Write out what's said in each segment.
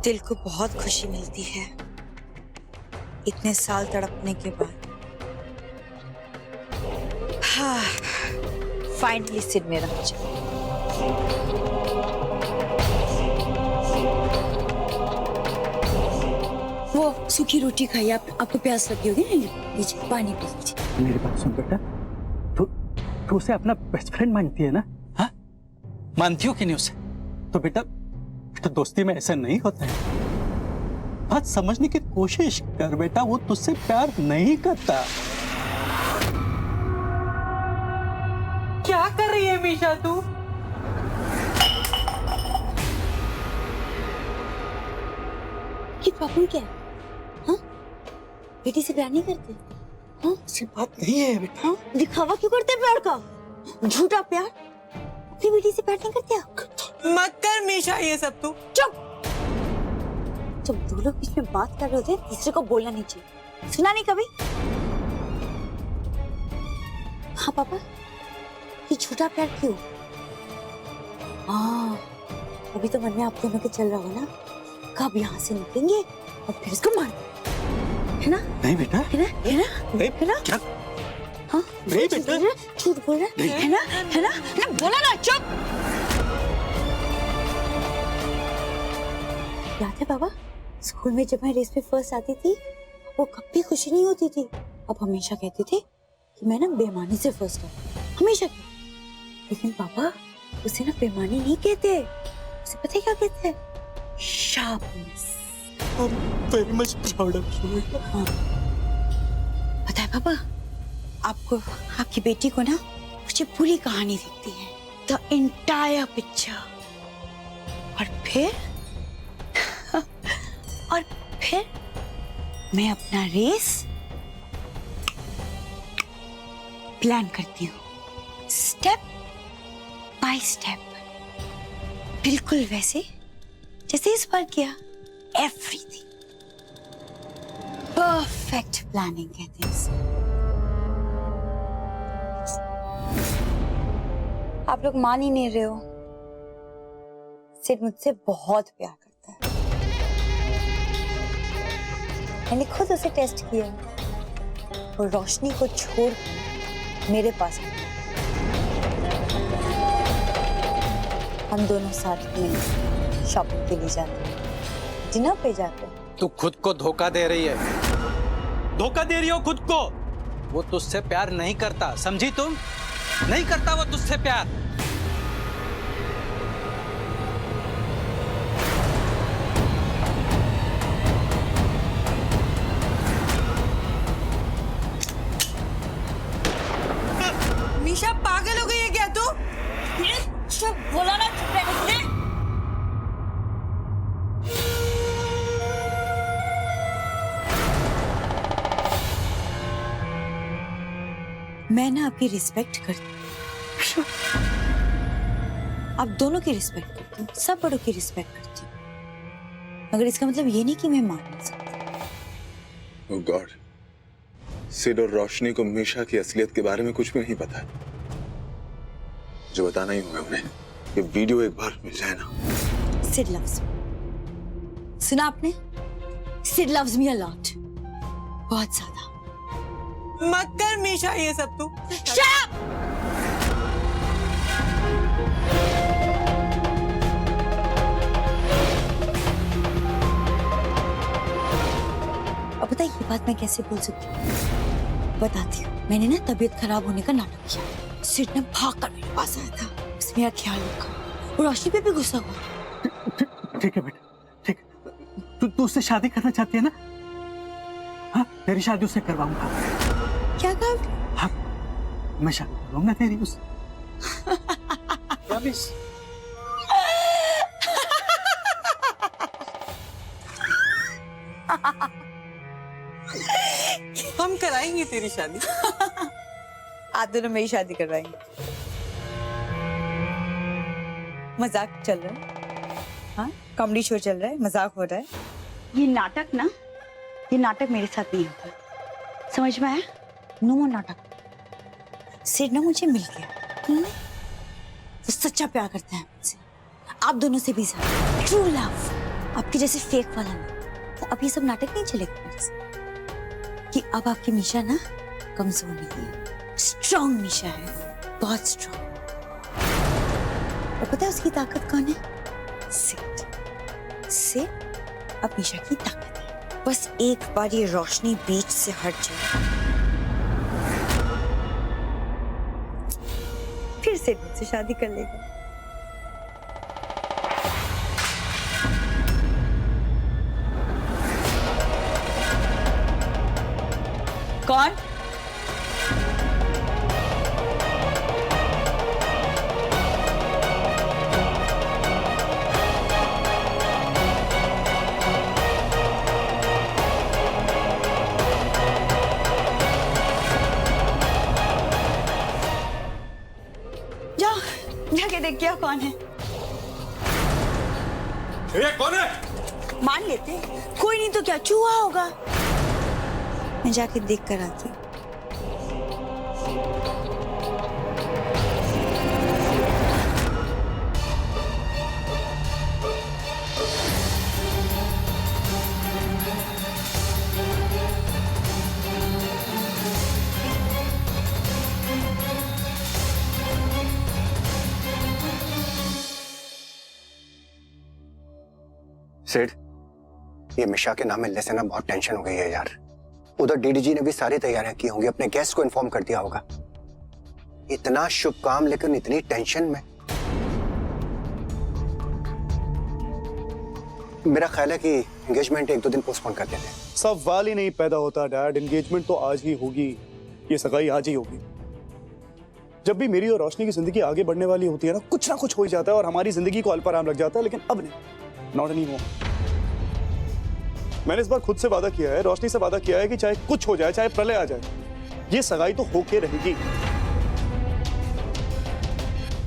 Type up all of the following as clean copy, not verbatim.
दिल को बहुत खुशी मिलती है इतने साल तड़पने के बाद। हाँ, फाइनली सिर मेरा हो जाए। वो सूखी रोटी खाइए, आपको प्यास लगी होगी ना, लीजिए पानी पी लीजिए। मेरी बात सुन बेटा, तू उसे अपना बेस्ट फ्रेंड मानती है ना? हाँ, मानती हो कि नहीं उसे? तो बेटा दोस्ती में ऐसा नहीं होता है। बात समझने की कोशिश कर बेटा, वो तुझसे प्यार नहीं करता। क्या कर रही है मीशा तू? ये प्रॉब्लम क्या है? हाँ, बेटी से प्यार नहीं करते? हाँ, ऐसी बात नहीं है बेटा। हाँ, दिखावा क्यों करते हैं प्यार का? झूठा प्यार। अपनी बेटी से प्यार नहीं करते आप? मत कर मीशा ये सब तू। चुप। जब दो लोग बीच में बात कर रहे होते हैं, तीसरे को बोलना नहीं चाहिए। सुना नहीं कभी? हाँ पापा, ये झूठा प्यार क्यों? हाँ, अभी तो मन में आप दोनों के चल रहा होगा ना, कब यहाँ से निकलेंगे और फिर इसको मार है ना? नहीं बेटा, है ना? है ना? नहीं है ना? क्या? हाँ, नहीं बेटा, झूठ बोल रहा है ना? है ना? है ना? बोला ना, चुप। याद है बाबा, स्कूल में जब मैं रेस में फर्स्ट आती थी, वो कभी खुशी नहीं होती थी। अब हमेशा कहते थे कि मैं ना बेईमानी से फर्स्ट आई, हमेशा कहते। लेकिन पापा उसे ना बेईमानी नहीं कहते, उसे पता है क्या कहते हैं? Sharpness. I'm very much proud of you. हाँ, पता है पापा, आपको आपकी बेटी को ना मुझे पूरी कहानी दिखती है, द एंटायर पिक्चर। और फिर मैं अपना रेस प्लान करती हूँ, स्टेप बाय स्टेप, बिल्कुल वैसे जैसे इस बार किया। एवरीथिंग परफेक्ट प्लानिंग कहते हैं इसे। आप लोग मान ही नहीं रहे हो, सिर्फ मुझसे बहुत प्यार करता है। मैंने खुद उसे टेस्ट किया, वो रोशनी को छोड़ मेरे पास आया। हम दोनों साथ में शॉपिंग के लिए जाते हैं, डिनर पे जाते हैं। तू खुद को धोखा दे रही है, धोखा दे रही हो खुद को। वो तुझसे प्यार नहीं करता, समझी तुम? नहीं करता वो तुझसे प्यार। मीशा पागल हो गई है क्या तू? चुप, बोला ना चुप रहने। मैं ना आपकी रिस्पेक्ट करती हूँ, आप दोनों की रिस्पेक्ट करती हूँ, सब बड़ों की रिस्पेक्ट करती हूँ, मगर इसका मतलब ये नहीं कि मैं मान नहीं सकती। ओह गॉड, सिड और रोशनी को मीशा की असलियत के बारे में कुछ भी नहीं पता है। जो बताना ही होगा उन्हें। ये वीडियो एक बार मिल जाए ना। सिड लव्स मी, सुना आपने? Sid loves me a lot, बहुत ज्यादा। मत कर मीशा ये सब तू। Shut up! अब पता है ये बात मैं कैसे बोल सकती हूँ? बताती हूँ। मैंने ना तबीयत खराब होने का नाटक किया, सिड ने भाग कर मेरे पास आया था, उसने मेरा ख्याल रखा, वो रोशनी पे भी गुस्सा हुआ। ठीक है बेटा, ठीक। तू उससे शादी करना चाहती है ना? हाँ, तेरी शादी उससे करवाऊंगा। क्या कहा? हाँ, मैं शादी करूंगा तेरी उससे। प्रॉमिस। हम कराएंगे तेरी शादी। आप दोनों मेरी शादी करवाएंगे। मजाक चल रहा है? हाँ, कॉमेडी शो चल रहा है, मजाक हो रहा है। ये नाटक ना, ये नाटक मेरे साथ नहीं होता, समझ में आया? नो मोर नाटक। सिड ना मुझे मिल गया, वो सच्चा प्यार करता है मुझसे, आप दोनों से भी ज्यादा, ट्रू लव। आपके जैसे फेक वाला ना, तो अब ये सब नाटक नहीं चलेगा मेरे से कि अब आपकी मीशा ना कमजोर नहीं है, स्ट्रॉन्ग मीशा है, बहुत स्ट्रॉन्ग। और पता है उसकी ताकत कौन है? सिर्फ अब मीशा की ताकत है। बस एक बार ये रोशनी बीच से हट जाए, फिर से मुझसे शादी कर लेगा। कौन? जाओ जाके देख क्या कौन है। ये कौन है? मान लेते कोई नहीं तो क्या चूहा होगा। मैं जाके देख कर आती हूँ। सेठ, ये मिशा के नाम मिलने से ना बहुत टेंशन हो गई है यार। उधर डीडीजी ने भी सारी तैयारियां की होंगी, अपने गेस्ट को इन्फॉर्म कर दिया होगा। इतना शुभ काम लेकिन इतनी टेंशन में। मेरा ख्याल है कि एंगेजमेंट 1-2 दिन पोस्टपोन कर देते हैं। सवाल ही नहीं पैदा होता डैड, एंगेजमेंट तो आज ही होगी, ये सगाई आज ही होगी। जब भी मेरी और रोशनी की जिंदगी आगे बढ़ने वाली होती है ना कुछ हो ही जाता है और हमारी जिंदगी को अल्पाराम लग जाता है, लेकिन अब नहीं, नॉट एनी मोर। मैंने इस बार खुद से वादा किया है, रोशनी से वादा किया है कि चाहे कुछ हो जाए, चाहे प्रलय आ जाए, ये सगाई तो होके रहेगी।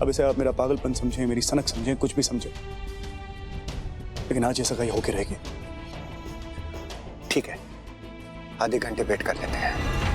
अब इसे आप मेरा पागलपन समझें, मेरी सनक समझें, कुछ भी समझें, लेकिन आज ये सगाई होके रहेगी। ठीक है, आधे घंटे वेट कर लेते हैं।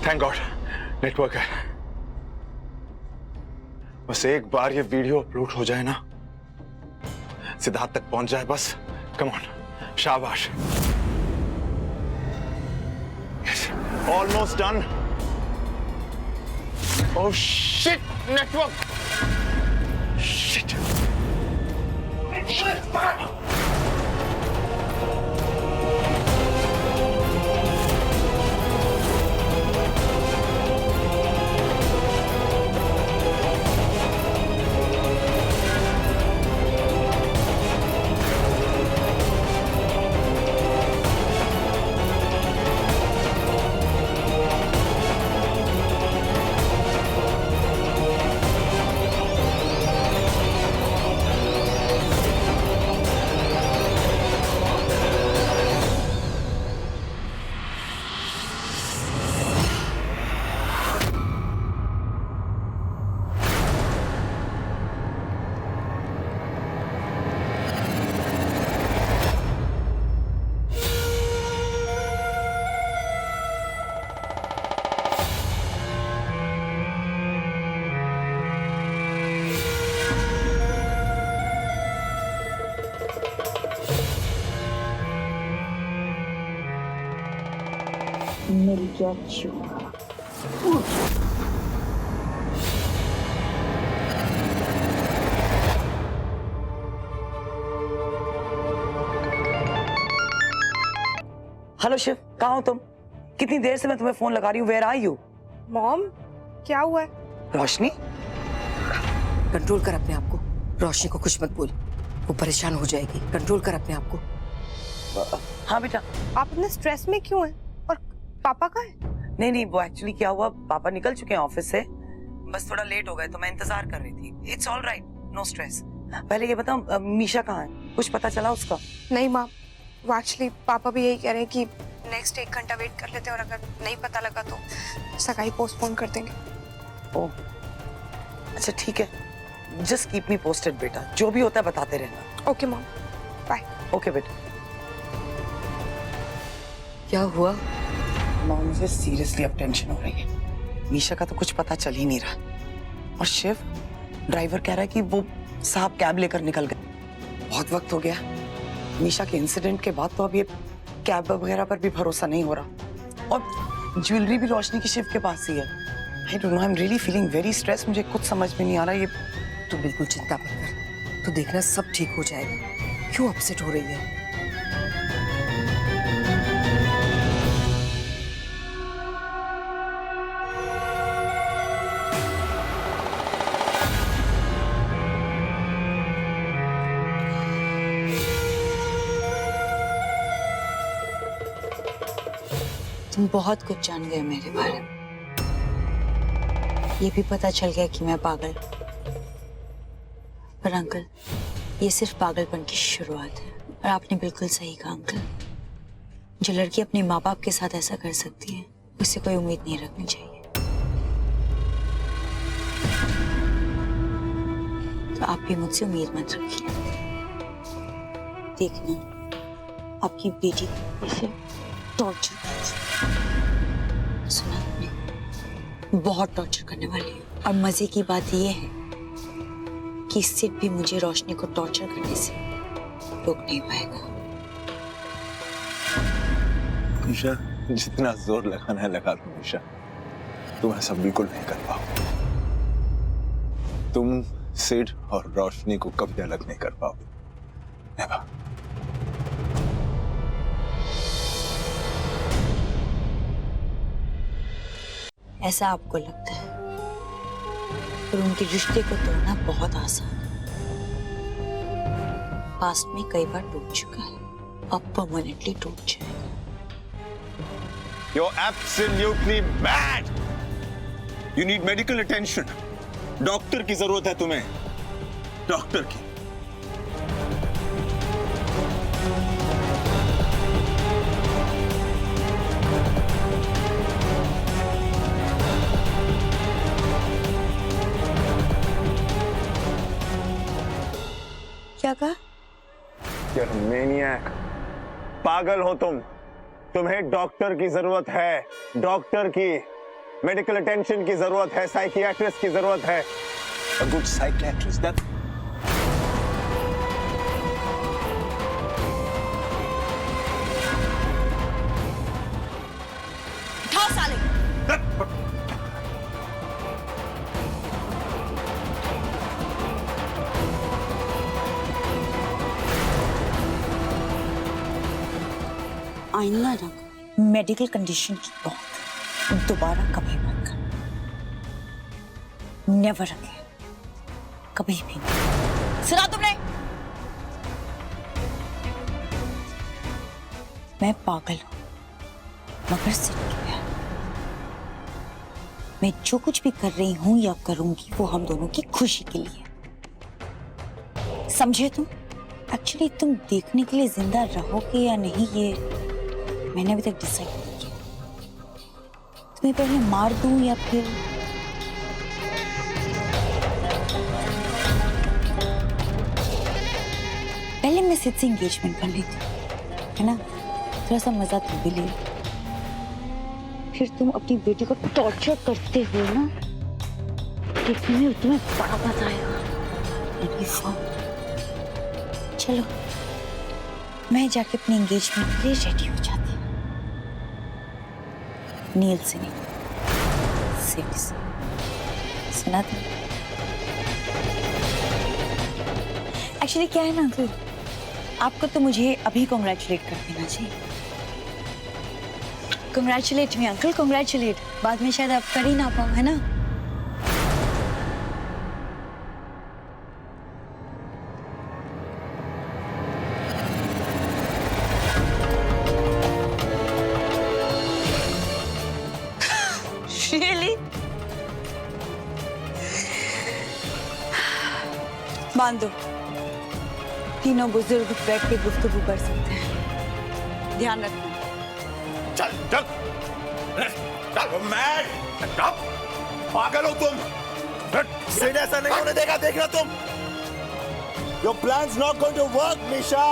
थैंक गॉड नेटवर्क है। बस एक बार ये वीडियो अपलोड हो जाए ना, सिद्धार्थ तक पहुंच जाए बस। कम ऑन, शाबाश। Almost done. Oh shit, network. Shit. मिल गया चू। हेलो शिव, कहाँ हो तुम? कितनी देर से मैं तुम्हें फोन लगा रही हूँ। Where are you? मॉम, क्या हुआ है? रोशनी, कंट्रोल कर अपने आप को। रोशनी को कुछ मत बोल, वो परेशान हो जाएगी। कंट्रोल कर अपने आप को। हाँ बेटा। आप इतने स्ट्रेस में क्यों हैं? और पापा कहाँ हैं? नहीं, वो एक्चुअली क्या हुआ, पापा निकल चुके हैं ऑफिस से, बस थोड़ा लेट हो गए तो मैं इंतजार कर रही थी। It's all right, no stress. पहले ये बताओ, मीशा कहाँ है? कुछ पता चला उसका? नहीं माँ, वो एक्चुअली पापा भी यही कह रहे हैं कि नेक्स्ट 1 घंटा वेट कर लेते हैं और अगर नहीं पता लगा तो सगाई पोस्टपोन कर देंगे। ओह अच्छा ठीक है, जस्ट कीप मी पोस्टेड बेटा, जो भी होता है बताते रहना। Okay mom, bye. ओके बेटा। क्या हुआ? माँ, मुझे सीरियसली अब टेंशन हो रही है। मीशा का तो कुछ पता चल ही नहीं रहा, और शिव ड्राइवर कह रहा है कि वो साहब कैब लेकर निकल गए। बहुत वक्त हो गया मीशा के इंसिडेंट के बाद, तो अब ये कैब वगैरह पर भी भरोसा नहीं हो रहा। और ज्वेलरी भी रोशनी की शिव के पास ही है। I don't know, I am really feeling very stress. मुझे कुछ समझ में नहीं आ रहा। ये तू बिल्कुल चिंता मत कर, तू देखना सब ठीक हो जाएगा। क्यों अपसेट हो रही है? तुम बहुत कुछ जान गए मेरे बारे में। ये भी पता चल गया कि मैं पागल। पर अंकल, ये सिर्फ पागलपन की शुरुआत है। और आपने बिल्कुल सही कहा अंकल, जो लड़की अपने माँ बाप के साथ ऐसा कर सकती है उससे कोई उम्मीद नहीं रखनी चाहिए। तो आप भी मुझसे उम्मीद मत रखिए। देखना आपकी बेटी इसे टॉर्चर सुना आपने, बहुत टॉर्चर करने वाली है। और मजे की बात यह है कि सिर्फ भी मुझे रोशनी को टॉर्चर करने से रोक नहीं पाएगा। मीशा, जितना जोर लगाना है लगा लो मीशा, तुम ऐसा बिल्कुल नहीं कर पाओ। तुम सिड और रोशनी को कभी अलग नहीं कर पाओगे। नेवर। ऐसा आपको लगता है, पर उनके रिश्ते को तोड़ना बहुत आसान है। पास्ट में कई बार टूट चुका है, अब परमानेंटली टूट जाएगा। You're absolutely mad. You need medical attention. Doctor की जरूरत है तुम्हें, डॉक्टर की। क्या कहा? You're a maniac. पागल हो तुम। तुम्हें डॉक्टर की जरूरत है, डॉक्टर की। मेडिकल अटेंशन की जरूरत है, साइकियाट्रिस्ट की जरूरत है। A good psychiatrist, that उठाओ साले। आईना रख। मेडिकल कंडीशन की बात दोबारा कभी मत कर। नेवर रखे, कभी भी नहीं। सुना तुमने? मैं पागल हूं, मगर सिर्फ प्यार। मैं जो कुछ भी कर रही हूं या करूंगी वो हम दोनों की खुशी के लिए। समझे तुम? एक्चुअली तुम देखने के लिए जिंदा रहोगे या नहीं ये मैंने अभी तक डिसाइड नहीं किया। तुम्हें पहले मार दूं या फिर पहले मैं सिद्ध से एंगेजमेंट कर लेती हूँ, है ना? थोड़ा सा मजा तुम भी ले, फिर तुम अपनी बेटी को टॉर्चर करते हुए ना देखने में तुम्हें बड़ा मजा आएगा। चलो मैं जाके अपनी एंगेजमेंट के लिए रेडी हो जाती हूँ। नील से नहीं, सिड से। सुना था? एक्चुअली क्या है ना अंकल, आपको तो मुझे अभी कॉन्ग्रेचुलेट कर देना चाहिए। Congratulate me uncle, congratulate. बाद में शायद आप कर ही ना पाओ, है ना? Really? बांध दो, तीनों बुजुर्ग बैठ के गुफ्तगू कर सकते हैं। ध्यान रखना। चल चल चल मैड, पागल हो तुम। सिड ऐसा नहीं होने देगा, देखना तुम। Your plan's not going to work, Misha.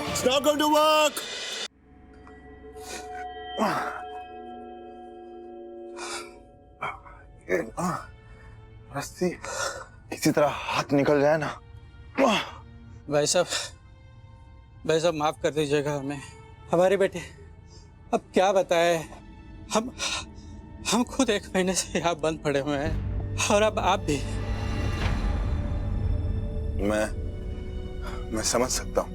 It's not going to work. रस्सी किसी तरह हाथ निकल जाए ना। भाई साहब माफ कर दीजिएगा हमें। हमारे बेटे अब क्या बताए, हम खुद 1 महीने से यहाँ बंद पड़े हुए हैं और अब आप भी। मैं समझ सकता हूँ,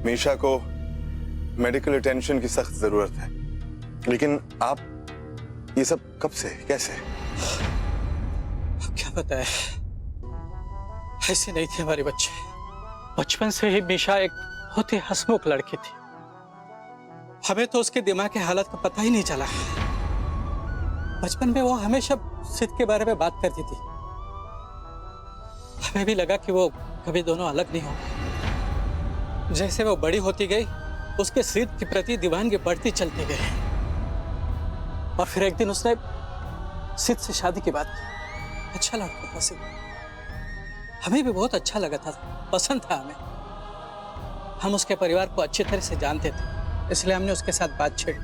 मीशा को मेडिकल अटेंशन की सख्त जरूरत है, लेकिन आप ये सब कब से कैसे? क्या बताए, ऐसे नहीं थे हमारे बच्चे। बचपन से ही मीशा एक बहुत ही हंसमुख लड़की थी। हमें तो उसके दिमाग की हालत का पता ही नहीं चला। बचपन में वो हमेशा सिद के बारे में बात करती थी। हमें भी लगा कि वो कभी दोनों अलग नहीं होंगे। जैसे वो बड़ी होती गई, उसके सिद के प्रति दीवानगी बढ़ती चलती गई और फिर एक दिन उसने सिद से शादी की बात की। अच्छा लड़का था सिद, हमें भी बहुत अच्छा लगा था, पसंद था हमें। हम उसके परिवार को अच्छी तरह से जानते थे, इसलिए हमने उसके साथ बात छेड़ी।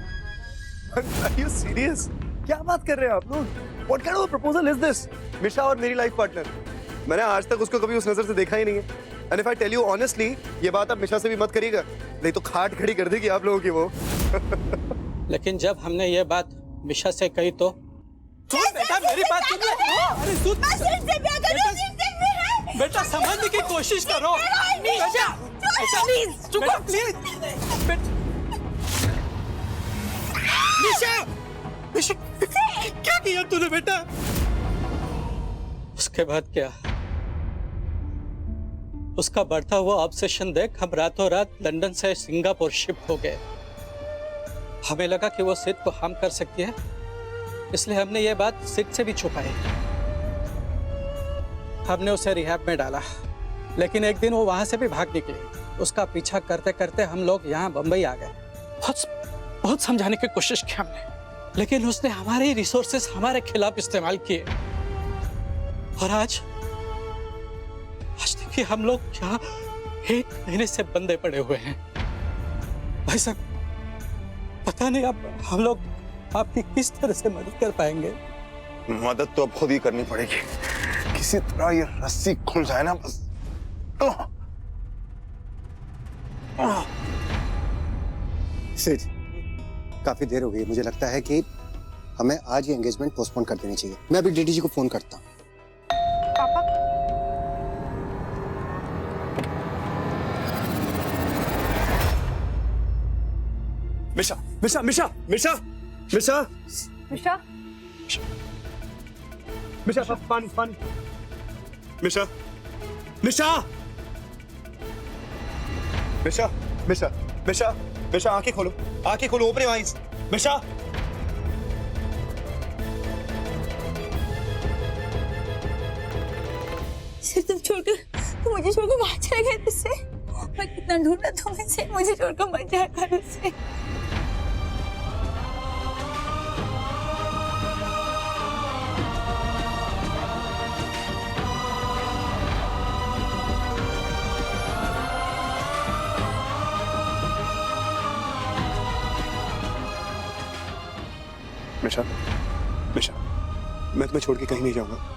Are you serious? क्या बात कर रहे हैं आप लोग? What kind of a proposal is this? मिशा और मेरी लाइफ पार्टनर। मैंने आज तक उसको कभी उस नजर से देखा ही नहीं है। And if I tell you honestly, ये बात आप मिशा से भी मत करिएगा, नहीं तो खाट खड़ी कर देगी आप लोगों की वो। लेकिन जब हमने ये बात मिशा से कही तो सुन बेटा, मेरी बात सुनिए। अरे सुन बेटा, समझने की कोशिश करो। बेटा प्लीज मिशा, क्या किया तूने बेटा? उसके बाद क्या, उसका बढ़ता हुआ ऑब्सेशन देख हम रातों रात लंदन से सिंगापुर शिफ्ट हो गए। हमें लगा कि वो सिद को हार्म कर सकती है, इसलिए हमने ये बात सिद से भी छुपाई। हमने उसे रिहैब में डाला, लेकिन एक दिन वो वहां से भी भाग निकली। उसका पीछा करते करते हम लोग यहाँ बंबई आ गए। बहुत समझाने की कोशिश की हमने, लेकिन उसने हमारे ही रिसोर्सेस हमारे खिलाफ इस्तेमाल किए। और आज देखिए हम लोग यहाँ 1 महीने से बंधे पड़े हुए हैं। भाई साहब, पता नहीं अब हम लोग आपकी किस तरह से मदद कर पाएंगे। मदद तो अब खुद ही करनी पड़ेगी। किसी तरह ये रस्सी खुल जाए ना बस। सिड, काफी देर हो गई, मुझे लगता है कि हमें आज ये एंगेजमेंट पोस्टपोन कर देनी चाहिए। मैं अभी डीडी जी को फोन करता हूँ। पापा, मिशा मिशा मिशा मिशा मिशा मिशा, मिशा पानी पानी। मिशा मिशा मिशा मिशा मिशा मिशा, आंखें खोलो, आंखें खोलो, ओपन योर आईज। मिशा सिर तुम छोड़कर, तुम मुझे छोड़कर बाहर चले गए तुझसे। मैं कितना ढूंढा तुम्हें, से मुझे छोड़कर मत जाया कर उससे। मिशा मिशा, मैं तुम्हें छोड़ के कहीं नहीं जाऊंगा।